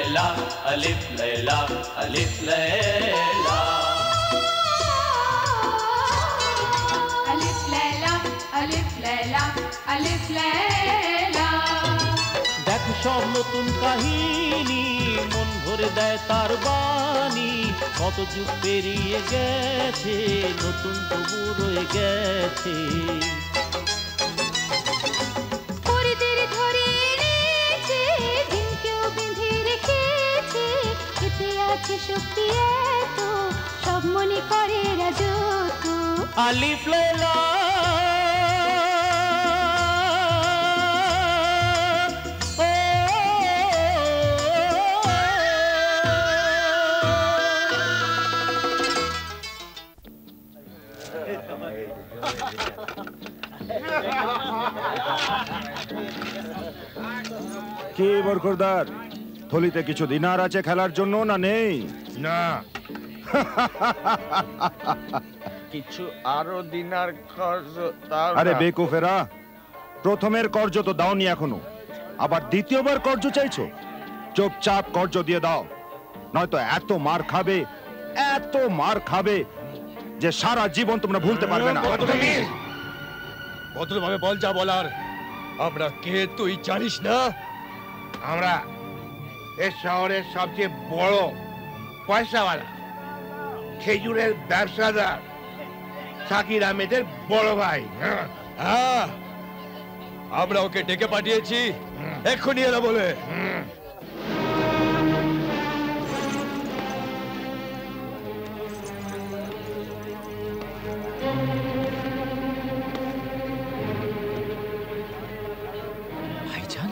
लैला अलिफ लैला अलिफ लैला अलिफ लैला अलिफ लैला अलिफ लैला দেখো সব নতুন কাহিনী মন ভরে দেয় তার বাণী কত যুগ পেরিয়ে গেছে নতুন তবু রয়ে গেছে পরিদের ধরে এনেছে দিনকেও বেঁধে রেখেছে এতে আছে শক্তি এত সব মনে করে রাজত্ব আলিফ লাইলা কি বরকরদার থলিতে কিছু দিনার আছে খেলার জন্য না নেই না কিছু আরো দিনার খরচ আরে বেকুফেরা প্রথমের কর্জ তো দাওনি এখনো আবার দ্বিতীয়বার কর্জ চাইছো চুপচাপ কর্জ দিয়ে দাও নয়তো এত মার খাবে যে সারা জীবন তোমরা ভুলতে পারবে না ভদ্রভাবে বল যা বলার আমরা কে তুই জানিস না আমরা এই শহরের সবচেয়ে বড় পয়সাওয়ালা খেজুরের ব্যবসাদার শাকির আহমেদের বড় ভাই হ্যাঁ আমরা ওকে ডেকে পাঠিয়েছি এক্ষুনি এরা বলে ভাইজান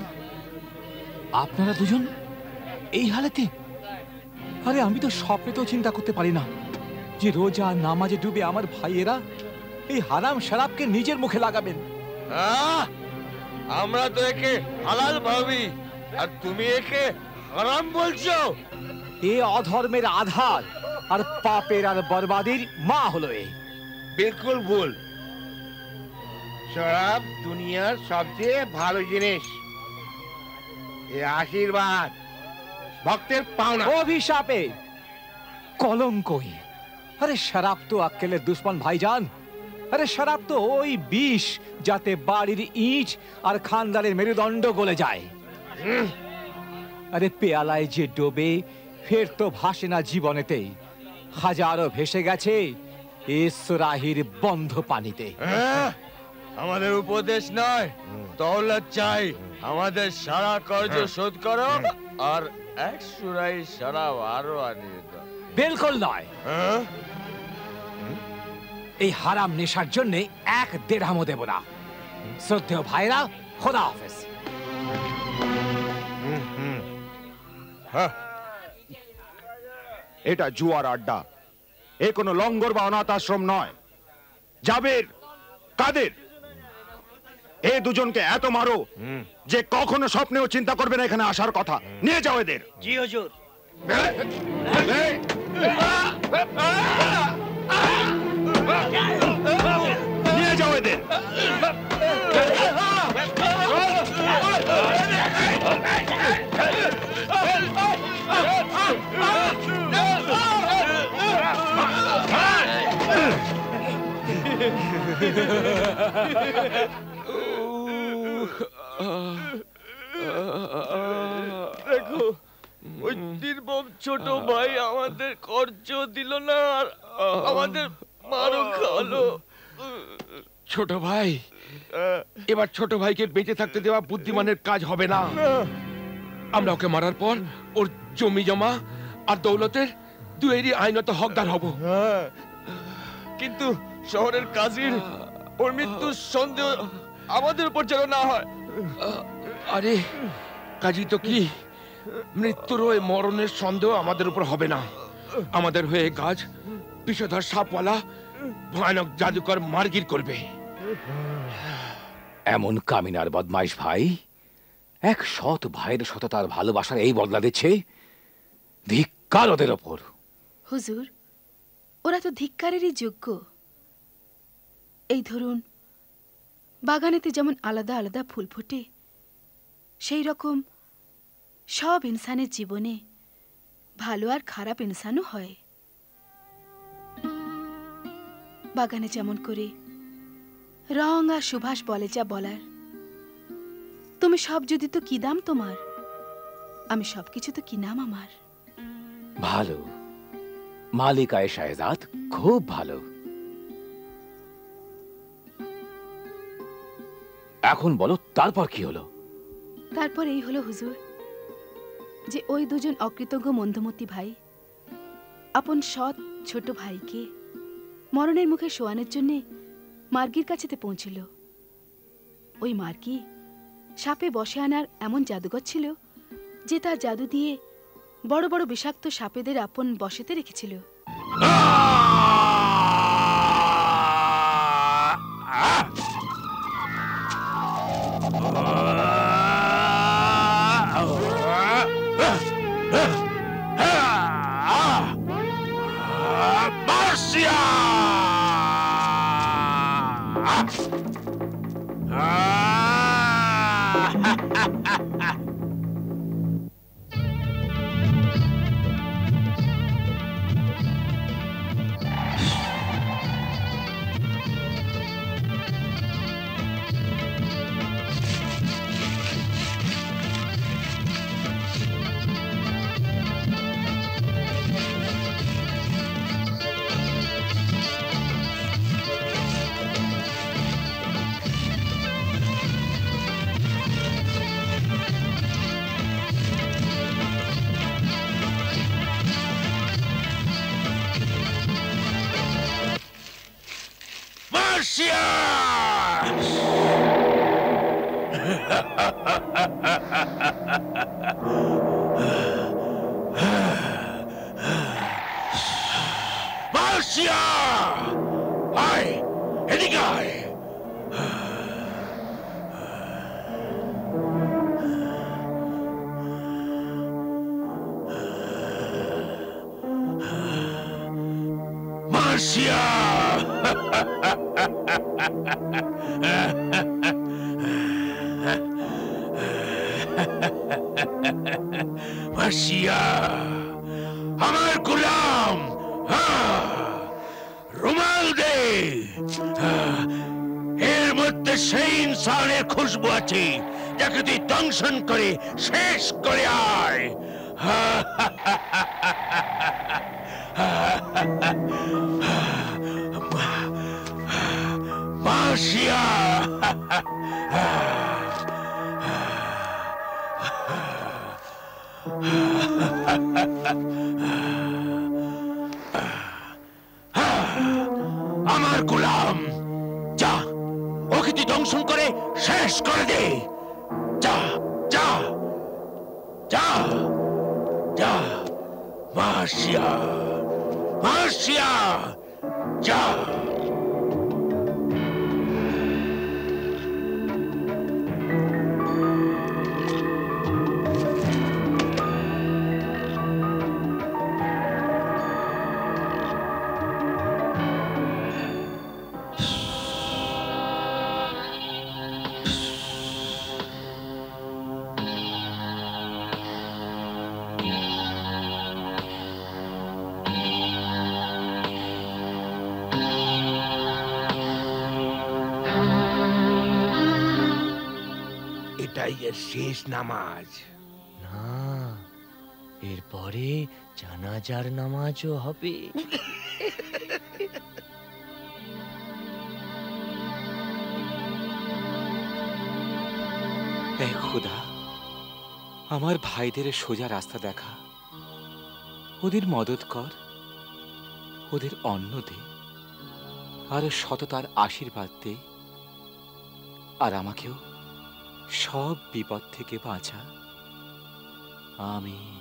আপনারা দুজন এই হালেতে আরে আমি তো স্বপ্নেতেও চিন্তা করতে পারি না যে রোজা নামাজে ডুবে আমার ভাইয়েরা এই হারাম শরাবকে নিজের মুখে লাগাবেন আমরা তো একে হালাল ভাবি আর তুমি একে হারাম বলছো এ অধর্মের আধার আর পাপের আর বরবাদির মা হলো এ বিলকুল ভুল শরাব দুনিয়ার সবচেয়ে ভালো জিনিস এ আশীর্বাদ ভক্তের পাওনা অভিশাপে কলঙ্কই আরে শরাব তো আক্কেলের দুশ্মন ভাইজান আরে শরাব তো ওই বিষ যাতে বাড়ির ইট আর খানদানের মেরুদণ্ড গলে যায় আরে পেয়ালায় যে ডোবে ফের তো ভাসে না জীবনেতে হাজারো ভেসে গেছে এ সুরাহির বন্ধ পানিতে আমাদের উপদেশ নয় দৌলত চাই আমাদের সারা কর্জ শোধ করো আর এক সুরাই শরাব আরো আনিয়ে দাও বিলকুল নয় এই হারাম নেশার জন্য এক দেড়হামও দেব না শ্রদ্ধেয় ভাইরা খোদা হাফেজ এটা জুয়ার আড্ডা এ কোনো লঙ্গর বা অনাথ আশ্রম নয় জাবের কাদের এই দুজনকে এত মারো যে কখনো স্বপ্নেও চিন্তা করবে না এখানে আসার কথা নিয়ে যাও এদের জি হুজুর নিয়ে যাও এদের দেখো ওই নির্মম ছোট ভাই আমাদের কর্জ দিল না আর আমাদের মারও খালো ছোট ভাই এবার ছোট ভাইকে বেঁচে থাকতে দেওয়া বুদ্ধিমানের কাজ হবে না আমরা ওকে মারার পর ওর জমি জমা আর দৌলতের দুয়েরই আইনত হকদার হব কিন্তু শহরের কাজীর ওর মৃত্যুর সন্দেহ আমাদের উপর যেন না হয় আরে কাজী তো কি মৃত্যুর ওই মরণের সন্দেহ আমাদের উপর হবে না আমাদের হয়ে কাজ বিষধর সাপওয়ালা ভয়ানক জাদুকর মারগির করবে এমন কামিনার বদমাইশ ভাই এক সৎ ভাইয়ের সততার ভালোবাসার এই বদলা দিচ্ছে ধিক্কার ওদের ওপর হুজুর ওরা তো ধিক্কারেরই যোগ্য এই ধরুন বাগানেতে যেমন আলাদা আলাদা ফুল ফোটে সেই রকম সব ইনসানের জীবনে ভালো আর খারাপ ইনসানও হয়। বাগানে যেমন করে রং আর সুভাষ বলে যা বলার, তুমি সব যদি তো কি দাম তোমার, আমি সবকিছু তো কি নাম আমার। ভালো, মালিকায় শাহজাদ খুব ভালো। এখন বলো তারপর কি হলো? তারপর এই হলো হুজুর, যে ওই দুজন অকৃতজ্ঞ মন্দমতি ভাই আপন সৎ ছোট ভাইকে মরণের মুখে শোয়ানোর জন্য মার্গির কাছেতে পৌঁছিল। ওই মার্গি সাপে বসে আনার এমন জাদুঘর ছিল যে তার জাদু দিয়ে বড় বড় বিষাক্ত সাপেদের আপন বশেতে রেখেছিল। আমার গোলাম, রুমাল দে। এর মধ্যে সেই ইনসানের খুশবু আছে যাকে তুই দংশন করে শেষ করে আয়। মাসিয়া, আমার গোলাম, যা ওকে তুই দংশন করে শেষ করে দে। যা যা যা যা, মাসিয়া মাসিয়া, যা। এটাই এর শেষ নামাজ। না, এরপরে জানাজার নামাজও হবে। এ খোদা, আমার ভাইদের সোজা রাস্তা দেখা, ওদের মদত কর, ওদের অন্ন দে, আর সততার আশীর্বাদ দে, আর আমাকেও সব বিপদ থেকে বাঁচা। আমিন।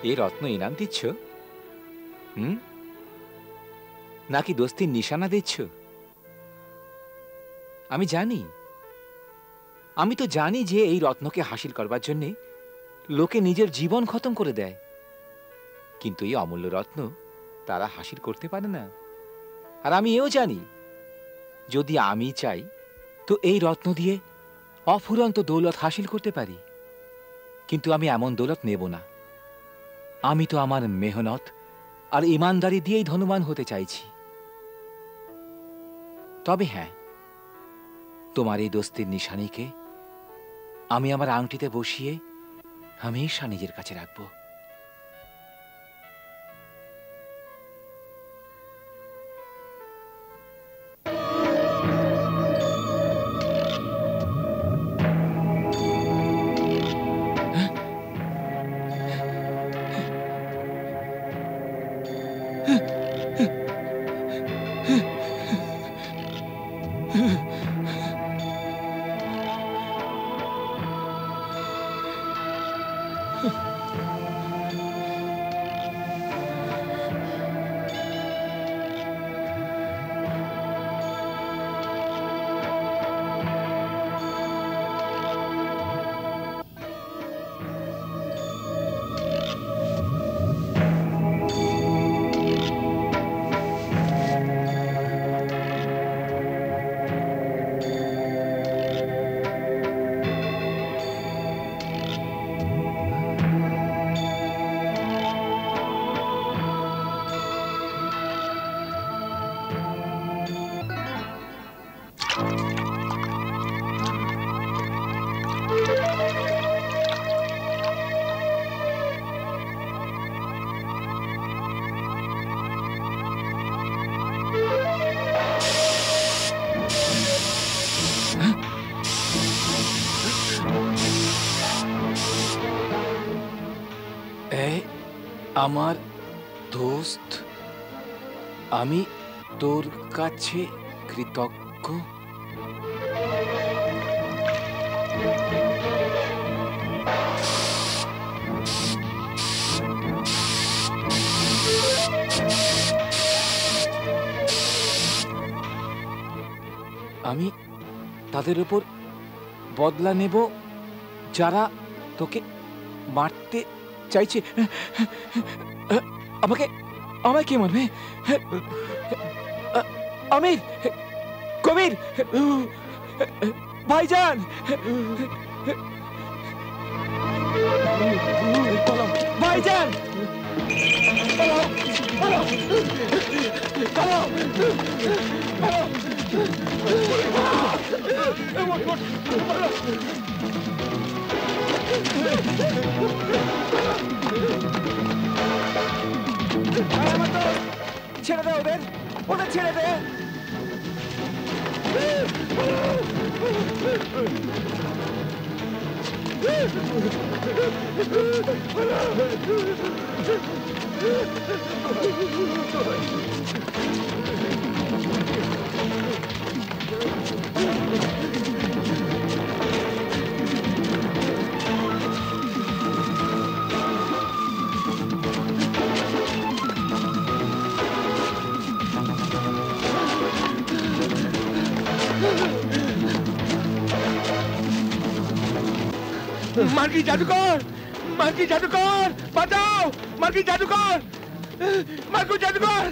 এই রত্ন ইনাম দিচ্ছ? নাকি দোস্তির নিশানা দিচ্ছ? আমি জানি, আমি তো জানি যে এই রত্নকে হাসিল করবার জন্যে লোকে নিজের জীবন খতম করে দেয়, কিন্তু এই অমূল্য রত্ন তারা হাসিল করতে পারে না। আর আমি এও জানি, যদি আমি চাই তো এই রত্ন দিয়ে অফুরন্ত দৌলত হাসিল করতে পারি, কিন্তু আমি এমন দৌলত নেব না। আমি তো আমার মেহনত আর ইমানদারি দিয়েই ধনবান হতে চাইছি। তবে হ্যাঁ, তোমার এই দোস্তির নিশানিকে আমি আমার আংটিতে বসিয়ে হামেশা নিজের কাছে রাখবো। আমার দোস্ত, আমি তোর কাছে কৃতজ্ঞ। আমি তাদের উপর বদলা নেব যারা তোকে মারতে চাইছে। আমায় কে মারবে? আমির, কবির, ভাইজান, ভাইজান, ছেড়ে দে ওদের, ওদের ছেড়ে দে। মার্কি জাদুকর, মার্কি জাদুকর, বাঁচাও! মার্কি জাদুকর, মার্কি জাদুকর,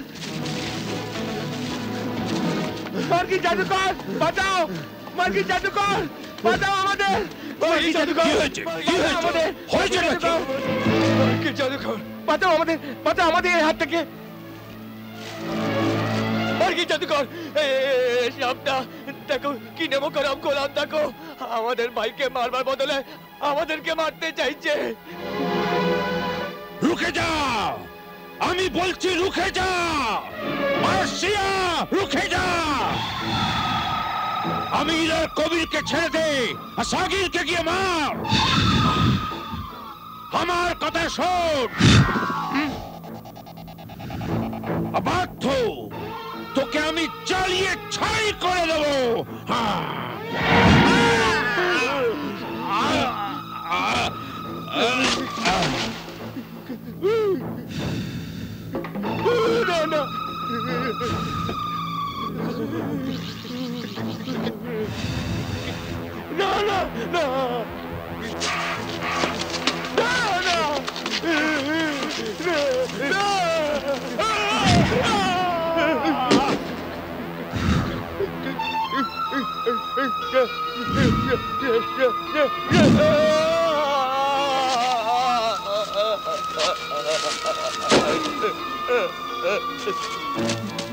মার্কি জাদুকর, বাঁচাও! মার্কি জাদুকর, বাঁচাও আমাদের! মার্কি জাদুকর, আমাদের! মার্কি জাদুকর, বাঁচাও আমাদের! বাঁচাও আমাদের এই হাত থেকে! মার্কি জাদুকর, সামটা দেখো, কি নেমো করম গোলাম দেখো, আমাদের ভাইকে মারবার বদলে আমাদেরকে মারতে চাইছে। রুখে যাও, আমি বলছি রুখে যাও, মার্সিয়া রুখে যাও। আমির আর কবিরকে ছেড়ে দে, আর সাগিরকে গিয়ে মার। আমার কথা শোন, অবাধ্য, তোকে আমি জ্বালিয়ে ছাই করে দেবো। না না না না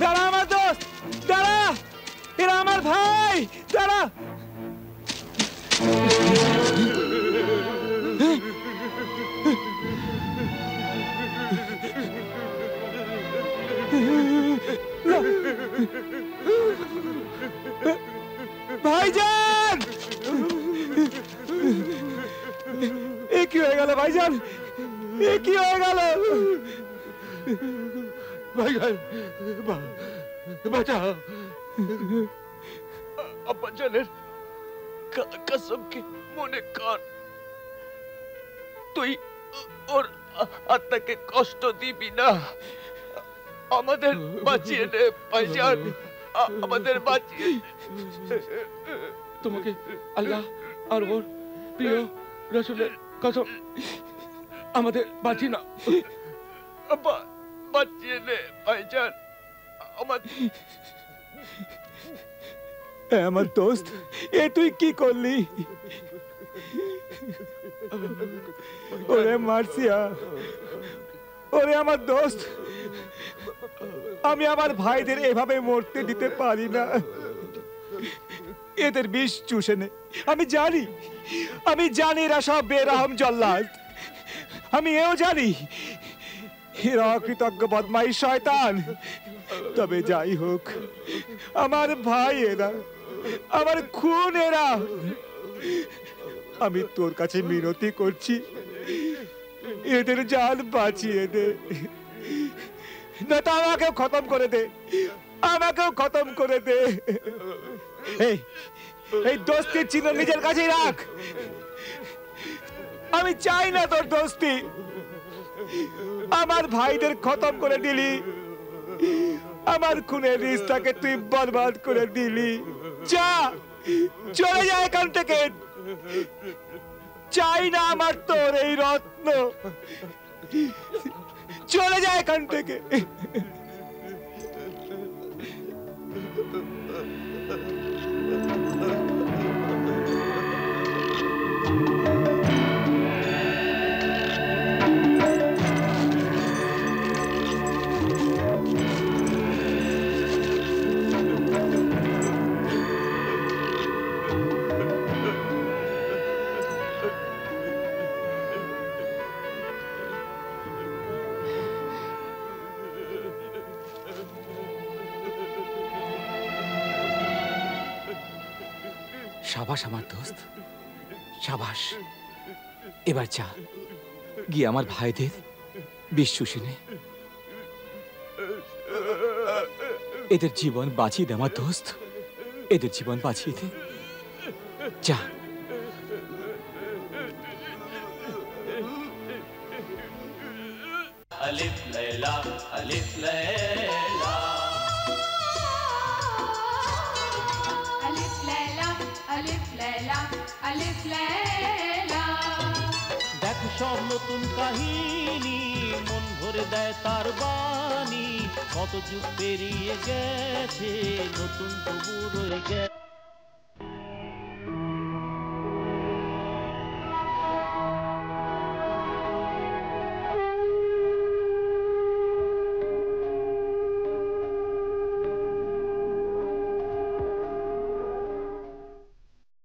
দাঁড়া আমার দোস্ত, দাঁড়া, এরা আমার ভাই, দাঁড়া। ভাইজান, এ কি হয়ে গেল ভাইজান, এ কি হয়ে গেল? ভাইজান বাঁচাও, আব্বাজানের কসমকে মনে কর, তুই ওর আত্মাকে কষ্ট দিবি না। আমাদের বাঁচিয়ে নে ভাইজান, আমাদের বাঁচিয়ে। তোমাকে আল্লাহ আর ওর প্রিয় রসুলের কসম, আমাদের বাঁচি না, বাঁচিয়ে নে ভাইজান। আমার দোস্ত, এ তুই কি করলি? ওরে মার্সিয়া, ওরে আমার দোস্ত, আমি আমার ভাইদের এভাবে মরতে দিতে পারি না। এদের বিষ চুষে নে। আমি জানি এরা সব বেরহম জল্লাদ। আমি এও জানি এরা অকৃতজ্ঞ বদমাইশ শয়তান। তবে যাই হোক, আমার ভাই এরা, আমার খুন এরা। আমি তোর কাছে মিনতি করছি, এদের জান বাঁচিয়ে দে, না তো আমাকেও খতম করে দে, আমাকেও খতম করে দে। এই দোস্তির চিহ্ন নিজের কাছেই রাখ। আমি চাই না তোর দোস্তি। আমার ভাইদের খতম করে দিলি, আমার খুনের রিশতাকে তুই বরবাদ করে দিলি। যা, চলে যা এখান থেকে। চাই না আমার তোর এই রত্ন। চলে যা এখান থেকে। সাবাস আমার দোস্ত, সাবাস। এবার যা, গিয়ে আমার ভাইদের বিষ চুষে নে। এদের জীবন বাঁচিয়ে দে আমার দোস্ত, এদের জীবন বাঁচিয়ে দে। যা। अलिफ लैला अलिफ लैला अलिफ लैला अलिफ लैला अलिफ लैला। দেখো সব নতুন কাহিনী, মন ভরে দেয় তার বাণী। কত যুগ পেরিয়ে গেছে, নতুন তবু রয়ে গেছে।